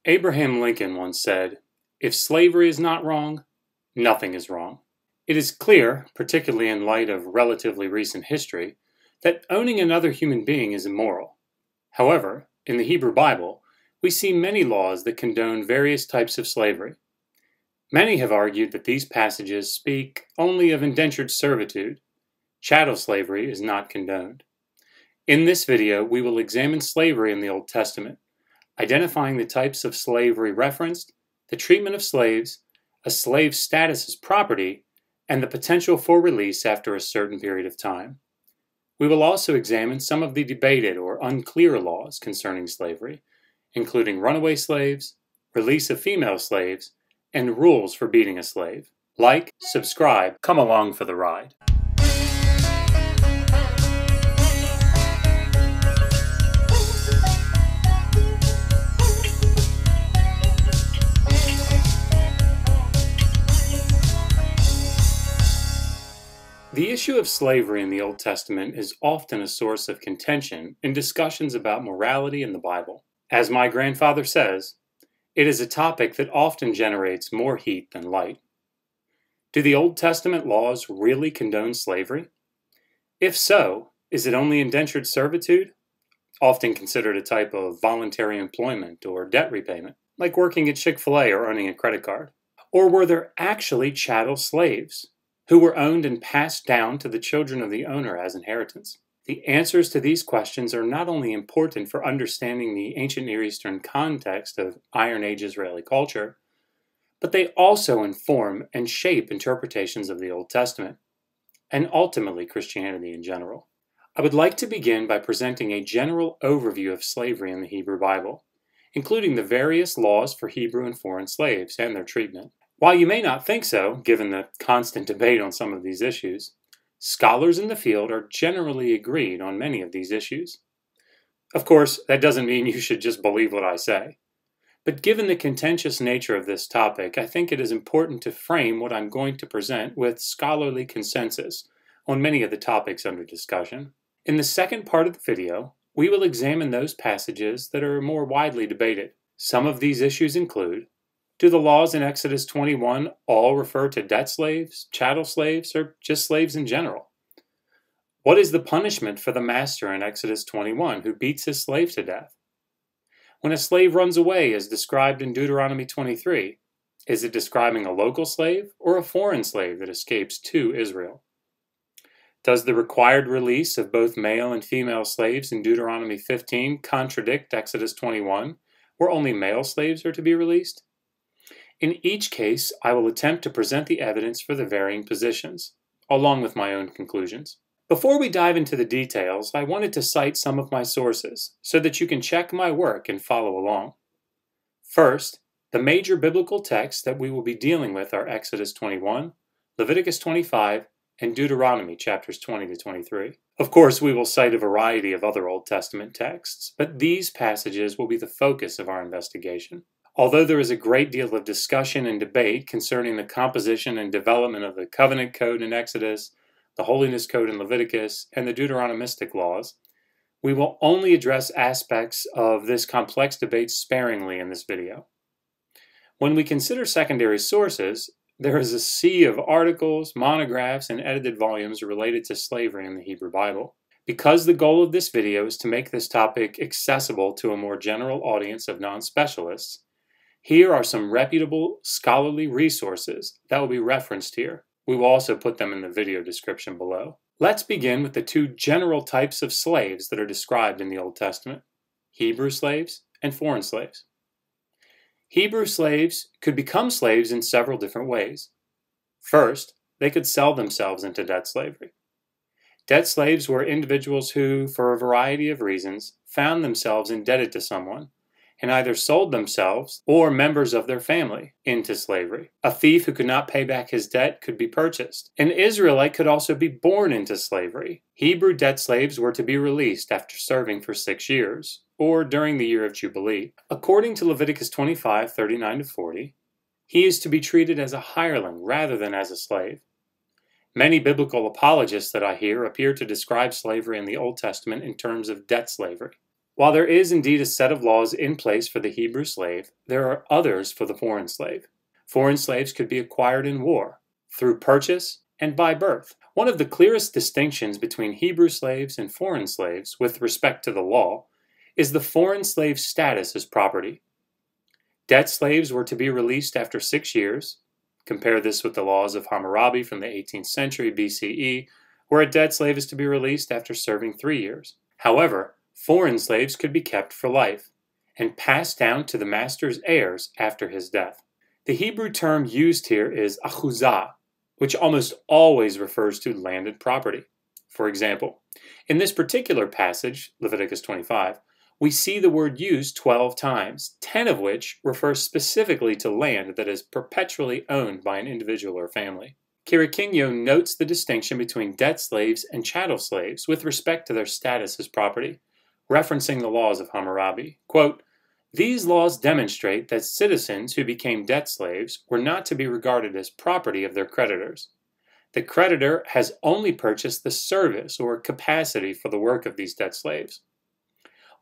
Abraham Lincoln once said, "If slavery is not wrong, nothing is wrong." It is clear, particularly in light of relatively recent history, that owning another human being is immoral. However, in the Hebrew Bible, we see many laws that condone various types of slavery. Many have argued that these passages speak only of indentured servitude. Chattel slavery is not condoned. In this video, we will examine slavery in the Old Testament, identifying the types of slavery referenced, the treatment of slaves, a slave's status as property, and the potential for release after a certain period of time. We will also examine some of the debated or unclear laws concerning slavery, including runaway slaves, release of female slaves, and rules for beating a slave. Like, subscribe, come along for the ride. The issue of slavery in the Old Testament is often a source of contention in discussions about morality in the Bible. As my grandfather says, it is a topic that often generates more heat than light. Do the Old Testament laws really condone slavery? If so, is it only indentured servitude, often considered a type of voluntary employment or debt repayment, like working at Chick-fil-A or earning a credit card? Or were there actually chattel slaves, who were owned and passed down to the children of the owner as inheritance? The answers to these questions are not only important for understanding the ancient Near Eastern context of Iron Age Israeli culture, but they also inform and shape interpretations of the Old Testament, and ultimately Christianity in general. I would like to begin by presenting a general overview of slavery in the Hebrew Bible, including the various laws for Hebrew and foreign slaves and their treatment. While you may not think so, given the constant debate on some of these issues, scholars in the field are generally agreed on many of these issues. Of course, that doesn't mean you should just believe what I say. But given the contentious nature of this topic, I think it is important to frame what I'm going to present with scholarly consensus on many of the topics under discussion. In the second part of the video, we will examine those passages that are more widely debated. Some of these issues include: do the laws in Exodus 21 all refer to debt slaves, chattel slaves, or just slaves in general? What is the punishment for the master in Exodus 21 who beats his slave to death? When a slave runs away, as described in Deuteronomy 23, is it describing a local slave or a foreign slave that escapes to Israel? Does the required release of both male and female slaves in Deuteronomy 15 contradict Exodus 21, where only male slaves are to be released? In each case, I will attempt to present the evidence for the varying positions, along with my own conclusions. Before we dive into the details, I wanted to cite some of my sources so that you can check my work and follow along. First, the major biblical texts that we will be dealing with are Exodus 21, Leviticus 25, and Deuteronomy chapters 20 to 23. Of course, we will cite a variety of other Old Testament texts, but these passages will be the focus of our investigation. Although there is a great deal of discussion and debate concerning the composition and development of the Covenant Code in Exodus, the Holiness Code in Leviticus, and the Deuteronomistic laws, we will only address aspects of this complex debate sparingly in this video. When we consider secondary sources, there is a sea of articles, monographs, and edited volumes related to slavery in the Hebrew Bible. Because the goal of this video is to make this topic accessible to a more general audience of non-specialists, here are some reputable scholarly resources that will be referenced here. We will also put them in the video description below. Let's begin with the two general types of slaves that are described in the Old Testament: Hebrew slaves and foreign slaves. Hebrew slaves could become slaves in several different ways. First, they could sell themselves into debt slavery. Debt slaves were individuals who, for a variety of reasons, found themselves indebted to someone, and either sold themselves or members of their family into slavery. A thief who could not pay back his debt could be purchased. An Israelite could also be born into slavery. Hebrew debt slaves were to be released after serving for 6 years, or during the year of Jubilee. According to Leviticus 25, 39 to 40, he is to be treated as a hireling rather than as a slave. Many biblical apologists that I hear appear to describe slavery in the Old Testament in terms of debt slavery. While there is indeed a set of laws in place for the Hebrew slave, there are others for the foreign slave. Foreign slaves could be acquired in war, through purchase, and by birth. One of the clearest distinctions between Hebrew slaves and foreign slaves with respect to the law is the foreign slave's status as property. Debt slaves were to be released after 6 years. Compare this with the laws of Hammurabi from the 18th century BCE, where a debt slave is to be released after serving 3 years. However, foreign slaves could be kept for life and passed down to the master's heirs after his death. The Hebrew term used here is 🀭, which almost always refers to landed property. For example, in this particular passage, Leviticus 25, we see the word used 12 times, 10 of which refer specifically to land that is perpetually owned by an individual or family. Quiriquinho notes the distinction between debt slaves and chattel slaves with respect to their status as property, referencing the laws of Hammurabi. Quote, "These laws demonstrate that citizens who became debt slaves were not to be regarded as property of their creditors. The creditor has only purchased the service or capacity for the work of these debt slaves.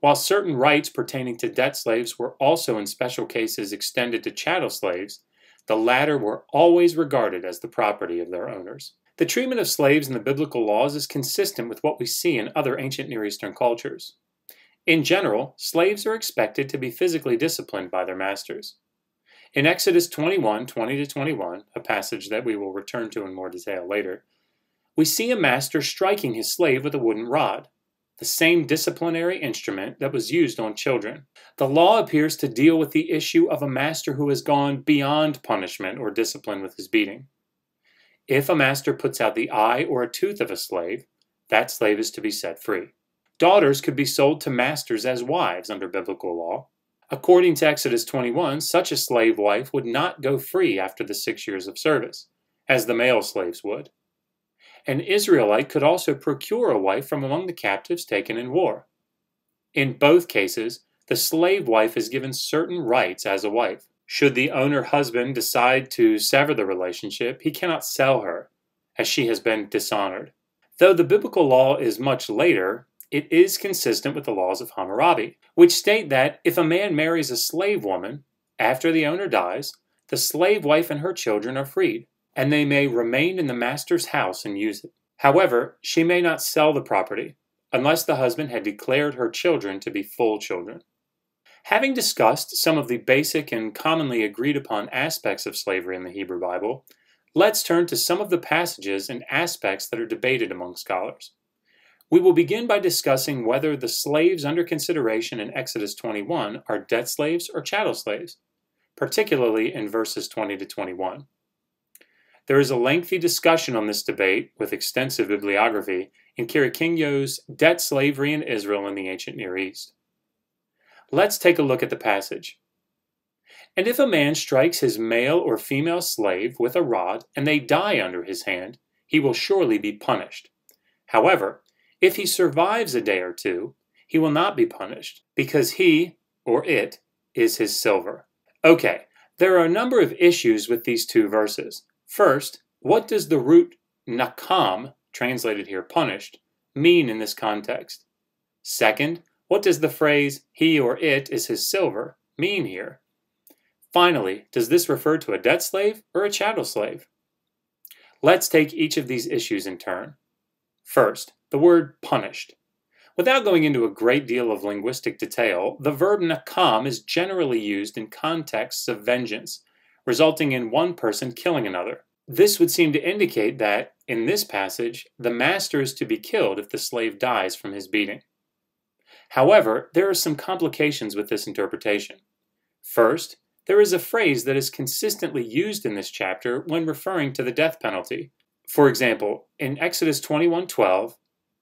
While certain rights pertaining to debt slaves were also in special cases extended to chattel slaves, the latter were always regarded as the property of their owners." The treatment of slaves in the biblical laws is consistent with what we see in other ancient Near Eastern cultures. In general, slaves are expected to be physically disciplined by their masters. In Exodus 21, 20-21, a passage that we will return to in more detail later, we see a master striking his slave with a wooden rod, the same disciplinary instrument that was used on children. The law appears to deal with the issue of a master who has gone beyond punishment or discipline with his beating. If a master puts out the eye or a tooth of a slave, that slave is to be set free. Daughters could be sold to masters as wives under biblical law. According to Exodus 21, such a slave wife would not go free after the 6 years of service, as the male slaves would. An Israelite could also procure a wife from among the captives taken in war. In both cases, the slave wife is given certain rights as a wife. Should the owner husband decide to sever the relationship, he cannot sell her, as she has been dishonored. Though the biblical law is much later, it is consistent with the laws of Hammurabi, which state that if a man marries a slave woman, after the owner dies, the slave wife and her children are freed, and they may remain in the master's house and use it. However, she may not sell the property, unless the husband had declared her children to be full children. Having discussed some of the basic and commonly agreed upon aspects of slavery in the Hebrew Bible, let's turn to some of the passages and aspects that are debated among scholars. We will begin by discussing whether the slaves under consideration in Exodus 21 are debt slaves or chattel slaves, particularly in verses 20-21. There is a lengthy discussion on this debate with extensive bibliography in Quiriquinho's Debt Slavery in Israel in the Ancient Near East. Let's take a look at the passage. "And if a man strikes his male or female slave with a rod and they die under his hand, he will surely be punished. However, if he survives a day or two, he will not be punished, because he, or it, is his silver." Okay, there are a number of issues with these two verses. First, what does the root nakam, translated here punished, mean in this context? Second, what does the phrase he or it is his silver mean here? Finally, does this refer to a debt slave or a chattel slave? Let's take each of these issues in turn. First, the word punished. Without going into a great deal of linguistic detail, the verb nakam is generally used in contexts of vengeance, resulting in one person killing another. This would seem to indicate that, in this passage, the master is to be killed if the slave dies from his beating. However, there are some complications with this interpretation. First, there is a phrase that is consistently used in this chapter when referring to the death penalty. For example, in Exodus 21:12,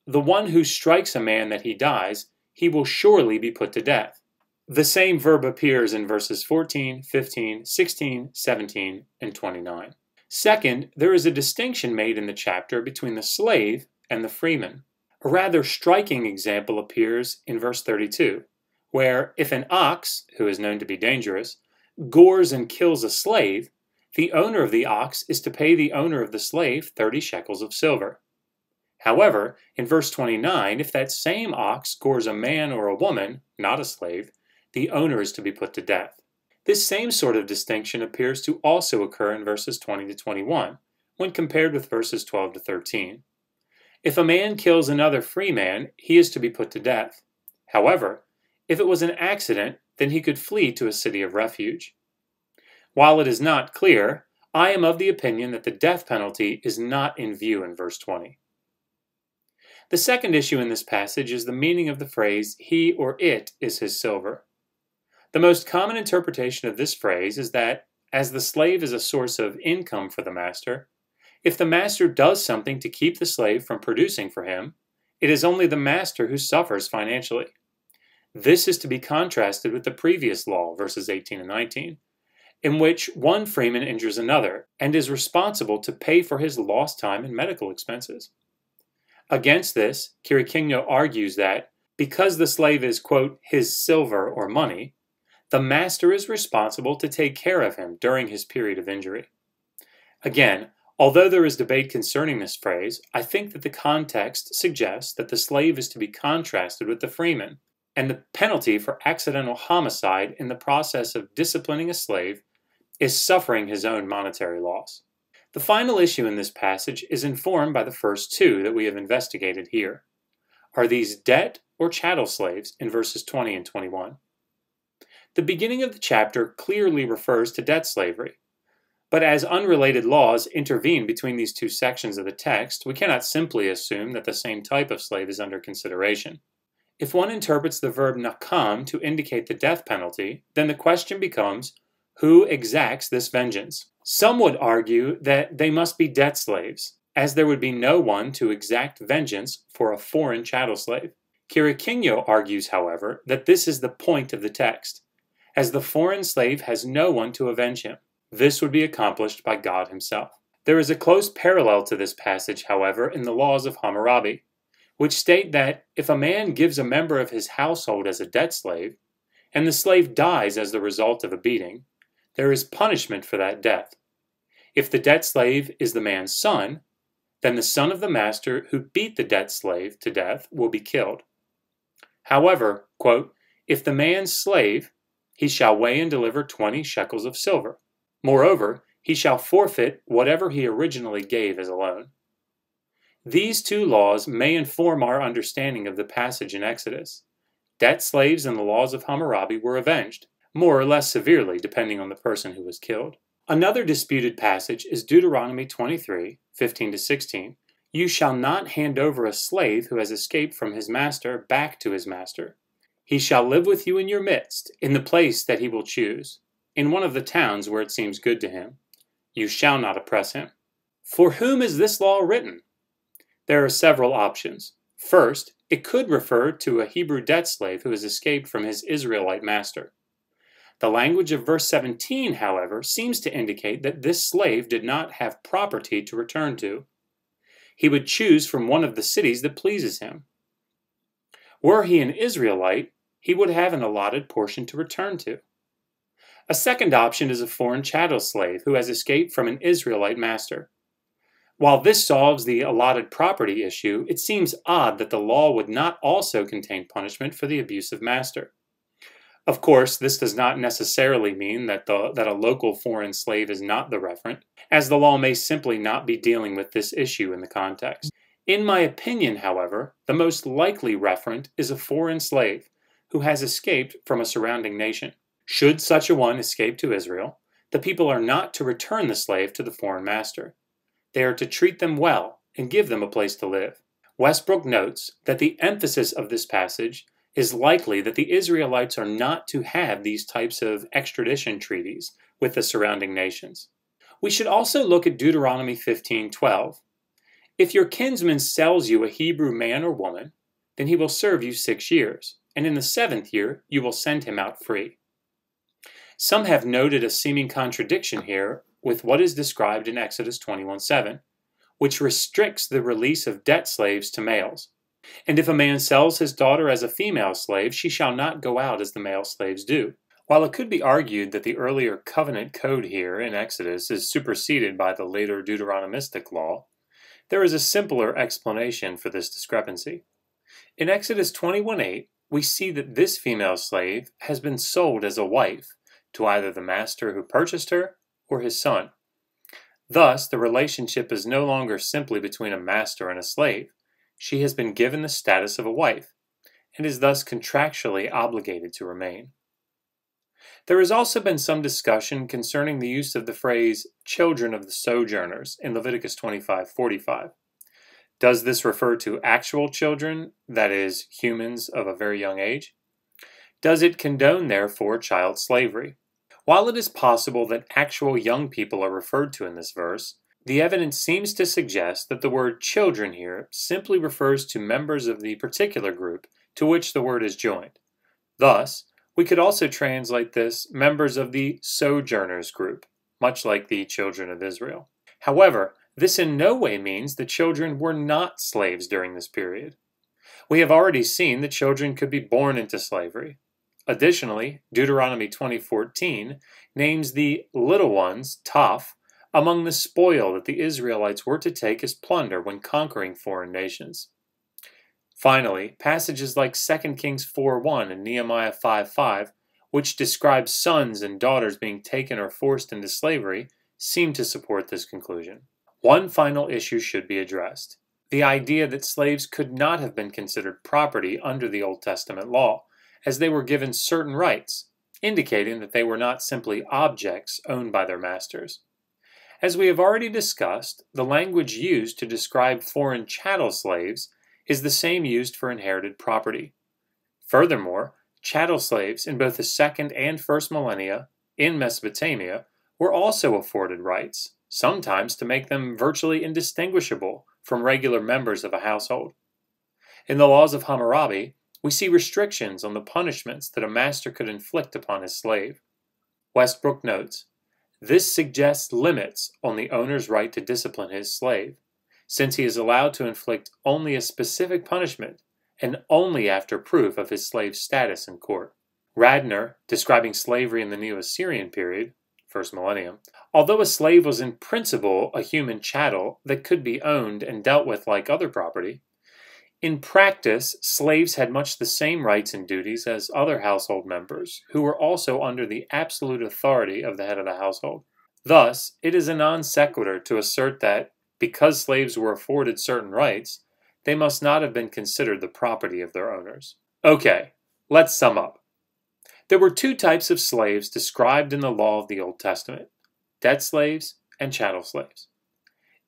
"The one who strikes a man that he dies, he will surely be put to death." The same verb appears in verses 14, 15, 16, 17, and 29. Second, there is a distinction made in the chapter between the slave and the freeman. A rather striking example appears in verse 32, where if an ox, who is known to be dangerous, gores and kills a slave, the owner of the ox is to pay the owner of the slave 30 shekels of silver. However, in verse 29, if that same ox gores a man or a woman, not a slave, the owner is to be put to death. This same sort of distinction appears to also occur in verses 20 to 21, when compared with verses 12 to 13. If a man kills another free man, he is to be put to death. However, if it was an accident, then he could flee to a city of refuge. While it is not clear, I am of the opinion that the death penalty is not in view in verse 20. The second issue in this passage is the meaning of the phrase, he or it is his silver. The most common interpretation of this phrase is that, as the slave is a source of income for the master, if the master does something to keep the slave from producing for him, it is only the master who suffers financially. This is to be contrasted with the previous law, verses 18 and 19, in which one freeman injures another and is responsible to pay for his lost time and medical expenses. Against this, 𝀭argues that, because the slave is, quote, his silver or money, the master is responsible to take care of him during his period of injury. Again, although there is debate concerning this phrase, I think that the context suggests that the slave is to be contrasted with the freeman, and the penalty for accidental homicide in the process of disciplining a slave is suffering his own monetary loss. The final issue in this passage is informed by the first two that we have investigated here. Are these debt or chattel slaves in verses 20 and 21? The beginning of the chapter clearly refers to debt slavery, but as unrelated laws intervene between these two sections of the text, we cannot simply assume that the same type of slave is under consideration. If one interprets the verb nakam to indicate the death penalty, then the question becomes, who exacts this vengeance? Some would argue that they must be debt slaves, as there would be no one to exact vengeance for a foreign chattel slave. 𝀭argues, however, that this is the point of the text, as the foreign slave has no one to avenge him. This would be accomplished by God himself. There is a close parallel to this passage, however, in the laws of Hammurabi, which state that if a man gives a member of his household as a debt slave, and the slave dies as the result of a beating, there is punishment for that death. If the debt slave is the man's son, then the son of the master who beat the debt slave to death will be killed. However, quote, if the man's slave, he shall weigh and deliver 20 shekels of silver. Moreover, he shall forfeit whatever he originally gave as a loan. These two laws may inform our understanding of the passage in Exodus. Debt slaves in the laws of Hammurabi were avenged, more or less severely depending on the person who was killed. Another disputed passage is Deuteronomy 23, 15 to 16. You shall not hand over a slave who has escaped from his master back to his master. He shall live with you in your midst, in the place that he will choose, in one of the towns where it seems good to him. You shall not oppress him. For whom is this law written? There are several options. First, it could refer to a Hebrew debt slave who has escaped from his Israelite master. The language of verse 17, however, seems to indicate that this slave did not have property to return to. He would choose from one of the cities that pleases him. Were he an Israelite, he would have an allotted portion to return to. A second option is a foreign chattel slave who has escaped from an Israelite master. While this solves the allotted property issue, it seems odd that the law would not also contain punishment for the abusive master. Of course, this does not necessarily mean that a local foreign slave is not the referent, as the law may simply not be dealing with this issue in the context. In my opinion, however, the most likely referent is a foreign slave who has escaped from a surrounding nation. Should such a one escape to Israel, the people are not to return the slave to the foreign master. They are to treat them well and give them a place to live. Westbrook notes that the emphasis of this passage is likely that the Israelites are not to have these types of extradition treaties with the surrounding nations. We should also look at Deuteronomy 15:12. If your kinsman sells you a Hebrew man or woman, then he will serve you 6 years, and in the 7th year you will send him out free. Some have noted a seeming contradiction here with what is described in Exodus 21:7, which restricts the release of debt slaves to males. And if a man sells his daughter as a female slave, she shall not go out as the male slaves do. While it could be argued that the earlier covenant code here in Exodus is superseded by the later Deuteronomistic law, There is a simpler explanation for this discrepancy. In Exodus 21:8, we see that this female slave has been sold as a wife to either the master who purchased her or his son. Thus, the relationship is no longer simply between a master and a slave. She has been given the status of a wife, and is thus contractually obligated to remain. There has also been some discussion concerning the use of the phrase children of the sojourners in Leviticus 25:45. Does this refer to actual children, that is, humans of a very young age? Does it condone, therefore, child slavery? While it is possible that actual young people are referred to in this verse, the evidence seems to suggest that the word children here simply refers to members of the particular group to which the word is joined. Thus, we could also translate this members of the Sojourners group, much like the children of Israel. However, this in no way means the children were not slaves during this period. We have already seen that children could be born into slavery. Additionally, Deuteronomy 20:14 names the little ones, taf, among the spoil that the Israelites were to take as plunder when conquering foreign nations. Finally, passages like 2 Kings 4:1 and Nehemiah 5:5, which describe sons and daughters being taken or forced into slavery, seem to support this conclusion. One final issue should be addressed: the idea that slaves could not have been considered property under the Old Testament law, as they were given certain rights, indicating that they were not simply objects owned by their masters. As we have already discussed, the language used to describe foreign chattel slaves is the same used for inherited property. Furthermore, chattel slaves in both the second and first millennia in Mesopotamia were also afforded rights, sometimes to make them virtually indistinguishable from regular members of a household. In the laws of Hammurabi, we see restrictions on the punishments that a master could inflict upon his slave. Westbrook notes, "This suggests limits on the owner's right to discipline his slave, since he is allowed to inflict only a specific punishment and only after proof of his slave's status in court." Radner, describing slavery in the Neo-Assyrian period, first millennium, although a slave was in principle a human chattel that could be owned and dealt with like other property, in practice, slaves had much the same rights and duties as other household members, who were also under the absolute authority of the head of the household. Thus, it is a non sequitur to assert that, because slaves were afforded certain rights, they must not have been considered the property of their owners. Okay, let's sum up. There were two types of slaves described in the law of the Old Testament: debt slaves and chattel slaves.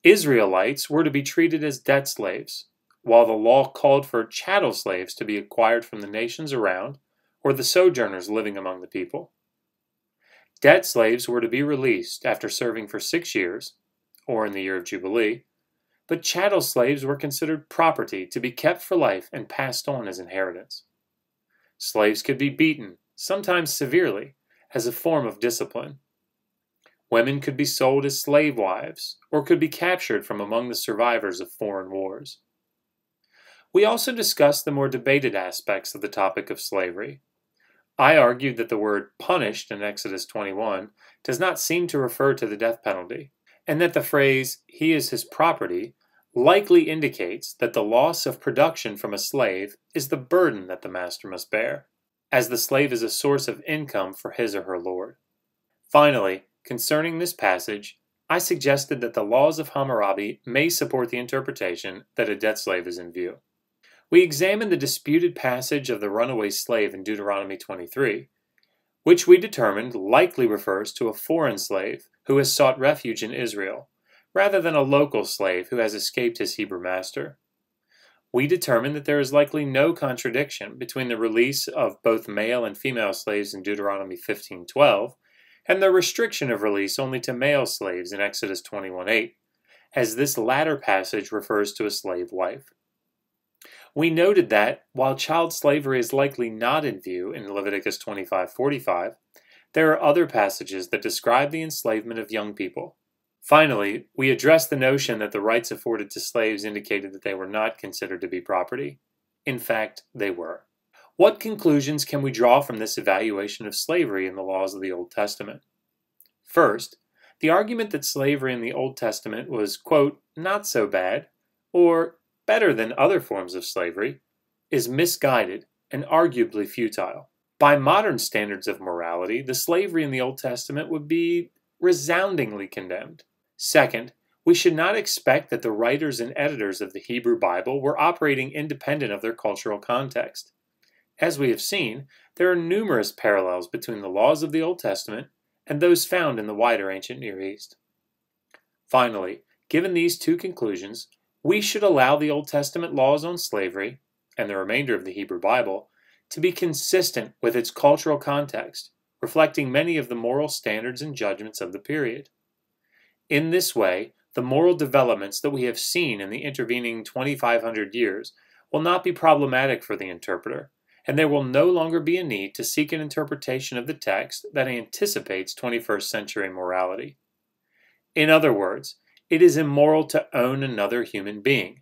Israelites were to be treated as debt slaves, while the law called for chattel slaves to be acquired from the nations around, or the sojourners living among the people. Debt slaves were to be released after serving for 6 years, or in the year of Jubilee, but chattel slaves were considered property to be kept for life and passed on as inheritance. Slaves could be beaten, sometimes severely, as a form of discipline. Women could be sold as slave wives, or could be captured from among the survivors of foreign wars. We also discussed the more debated aspects of the topic of slavery. I argued that the word punished in Exodus 21 does not seem to refer to the death penalty, and that the phrase, "he is his property," likely indicates that the loss of production from a slave is the burden that the master must bear, as the slave is a source of income for his or her lord. Finally, concerning this passage, I suggested that the laws of Hammurabi may support the interpretation that a debt slave is in view. We examined the disputed passage of the runaway slave in Deuteronomy 23, which we determined likely refers to a foreign slave who has sought refuge in Israel, rather than a local slave who has escaped his Hebrew master. We determined that there is likely no contradiction between the release of both male and female slaves in Deuteronomy 15:12 and the restriction of release only to male slaves in Exodus 21:8, as this latter passage refers to a slave wife. We noted that, while child slavery is likely not in view in Leviticus 25:45, there are other passages that describe the enslavement of young people. Finally, we addressed the notion that the rights afforded to slaves indicated that they were not considered to be property. In fact, they were. What conclusions can we draw from this evaluation of slavery in the laws of the Old Testament? First, The argument that slavery in the Old Testament was, quote, not so bad, or better than other forms of slavery, is misguided and arguably futile. By modern standards of morality, the slavery in the Old Testament would be resoundingly condemned. Second, we should not expect that the writers and editors of the Hebrew Bible were operating independent of their cultural context. As we have seen, there are numerous parallels between the laws of the Old Testament and those found in the wider ancient Near East. Finally, given these two conclusions, we should allow the Old Testament laws on slavery, and the remainder of the Hebrew Bible, to be consistent with its cultural context, reflecting many of the moral standards and judgments of the period. In this way, the moral developments that we have seen in the intervening 2,500 years will not be problematic for the interpreter, and there will no longer be a need to seek an interpretation of the text that anticipates 21st century morality. In other words, it is immoral to own another human being.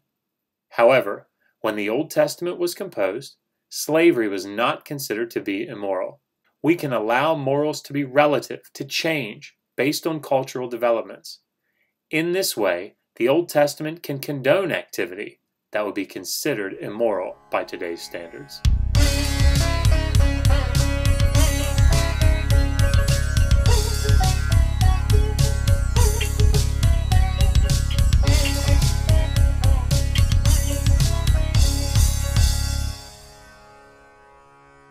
However, when the Old Testament was composed, slavery was not considered to be immoral. We can allow morals to be relative, to change, based on cultural developments. In this way, the Old Testament can condone activity that would be considered immoral by today's standards.